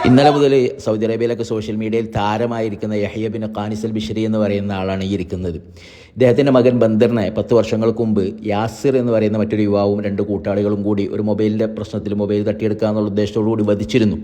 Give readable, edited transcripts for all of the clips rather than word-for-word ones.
ഇന്നലെ മുതൽ Saudi അറേബ്യയിലൊക്കെ social മീഡിയയിൽ താരമായിരിക്കുന്ന യഹ്യ ബിൻ ഖാനിസ് അൽ ബിശ്രി എന്ന് പറയുന്ന ആളാണ് ഈ ഇരിക്കുന്നത്. ഇദ്ദേഹത്തിൻ്റെ മകൻ ബന്ദറിനെ 10 വർഷങ്ങൾക്ക് മുമ്പ് യാസിർ എന്ന് പറയുന്ന മറ്റൊരു യുവാവും 2 കൂട്ടാളികളും കൂടി ഒരു മൊബൈലിൻ്റെ പ്രശ്നത്തിൽ മൊബൈൽ തട്ടിയെടുക്കുക എന്നുള്ള ഉദ്ദേശത്തോടു കൂടി വധിച്ചിരുന്നു.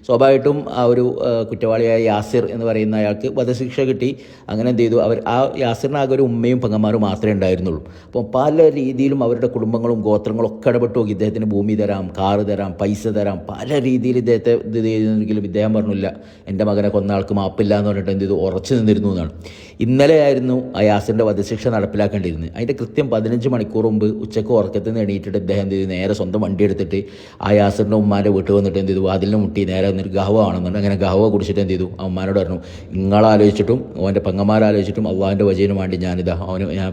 സ്വാഭാവികമായിട്ടും ആ ഒരു കുറ്റവാളിയായ യാസിർ എന്ന് പറയുന്ന അയാൾക്ക് വധശിക്ഷ കിട്ടി. അങ്ങനെ എന്ത് ചെയ്തു, ആ യാസിറിന് ആകെ ഒരു ഉമ്മയും പെങ്ങന്മാരും മാത്രമേ ഉണ്ടായിരുന്നുള്ളൂ. അപ്പോൾ പല രീതിയിലും അവരുടെ കുടുംബങ്ങളും ഗോത്രങ്ങളും ഒക്കെ ഇടപെട്ട് നോക്കി. ഇദ്ദേഹത്തിന് ഭൂമി തരാം, കാറ് തരാം, പൈസ തരാം, പല രീതിയിൽ ഇദ്ദേഹത്തെ ഇത് ചെയ്തെങ്കിലും ഇദ്ദേഹം പറഞ്ഞില്ല, എൻ്റെ മകനെ കൊന്ന ആൾക്ക് മാപ്പില്ല എന്ന് പറഞ്ഞിട്ട് എന്ത് ചെയ്തു, ഉറച്ചു നിന്നിരുന്നു എന്നാണ്. ഇന്നലെയായിരുന്നു ആ യാസിറിൻ്റെ വധശിക്ഷ നടപ്പിലാക്കേണ്ടിയിരുന്നത്. അതിൻ്റെ കൃത്യം 15 മണിക്കൂർ മുമ്പ് ഉച്ചയ്ക്ക് ഉറക്കത്തിൽ നിന്ന് എണീറ്റിട്ട് ഇദ്ദേഹം എന്ത് ചെയ്തു, നേരെ സ്വന്തം വണ്ടി എടുത്തിട്ട് ആ യാസിറിൻ്റെ ഉമ്മാൻ്റെ വീട്ടിൽ വന്നിട്ട് എന്ത് ചെയ്തു, വാതിലിന് മുട്ടി നേരെ വന്നിട്ട് ഗഹവ ആണെന്നുണ്ട്. അങ്ങനെ ഗഹവ കുടിച്ചിട്ട് എന്ത് ചെയ്തു, ആ ഉമ്മാനോട് പറഞ്ഞു, നിങ്ങളാലോചിച്ചിട്ടും അവൻ്റെ പെങ്ങന്മാരാലോചിച്ചിട്ടും അള്ളാഹിൻ്റെ വജീന് വേണ്ടി ഞാൻ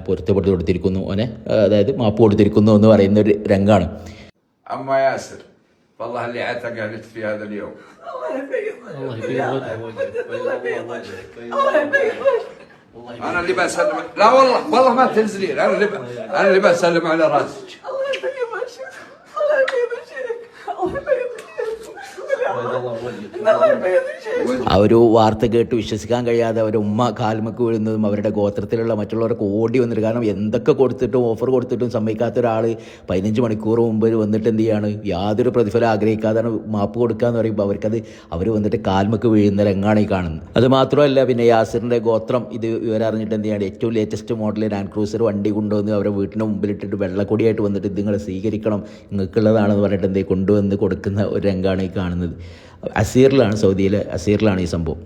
പൊരുത്തപ്പെട്ട് കൊടുത്തിരിക്കുന്നു, അവനെ അതായത് മാപ്പ് കൊടുത്തിരിക്കുന്നു എന്ന് പറയുന്ന ഒരു രംഗാണ്. والله اللي اعتقلت في هذا اليوم الله يبيض انا اللي بسلم. لا والله ما تنزلين. انا اللي بسلم على راسك. الله يبيض وجهك، الله يبيض وجهك، الله يبيض ആ ഒരു വാർത്ത കേട്ട് വിശ്വസിക്കാൻ കഴിയാതെ അവരുടെ ഉമ്മ കാൽമക്ക് വീഴുന്നതും അവരുടെ ഗോത്രത്തിലുള്ള മറ്റുള്ളവരൊക്കെ ഓടി വന്നിട്ട്, കാരണം എന്തൊക്കെ കൊടുത്തിട്ടും ഓഫർ കൊടുത്തിട്ടും സമ്മതിക്കാത്ത ഒരാൾ 15 മണിക്കൂർ മുമ്പ് വന്നിട്ട് എന്ത് ചെയ്യാണ്, യാതൊരു പ്രതിഫലം ആഗ്രഹിക്കാതാണ് മാപ്പ് കൊടുക്കുക എന്ന് പറയുമ്പോൾ അവർ വന്നിട്ട് കാൽമക്ക് വീഴുന്ന രംഗാണ് ഈ കാണുന്നത്. അത് മാത്രമല്ല, പിന്നെ യാസിറിൻ്റെ ഗോത്രം ഇത് ഇവരറിഞ്ഞിട്ട് എന്ത് ചെയ്യാണ്, ഏറ്റവും ലേറ്റസ്റ്റ് മോഡൽ ലാൻഡ് ക്രൂസർ വണ്ടി കൊണ്ടുവന്ന് അവരുടെ വീട്ടിൻ്റെ മുമ്പിലിട്ടിട്ട് വെള്ളക്കൊടിയായിട്ട് വന്നിട്ട് ഇത് നിങ്ങൾ സ്വീകരിക്കണം, നിങ്ങൾക്കുള്ളതാണെന്ന് പറഞ്ഞിട്ട് കൊണ്ടുവന്ന് കൊടുക്കുന്ന ഒരു രംഗാണ് ഈ കാണുന്നത്. അസീറിലാണ്, സൗദിയിലെ അസീറിലാണ് ഈ സംഭവം.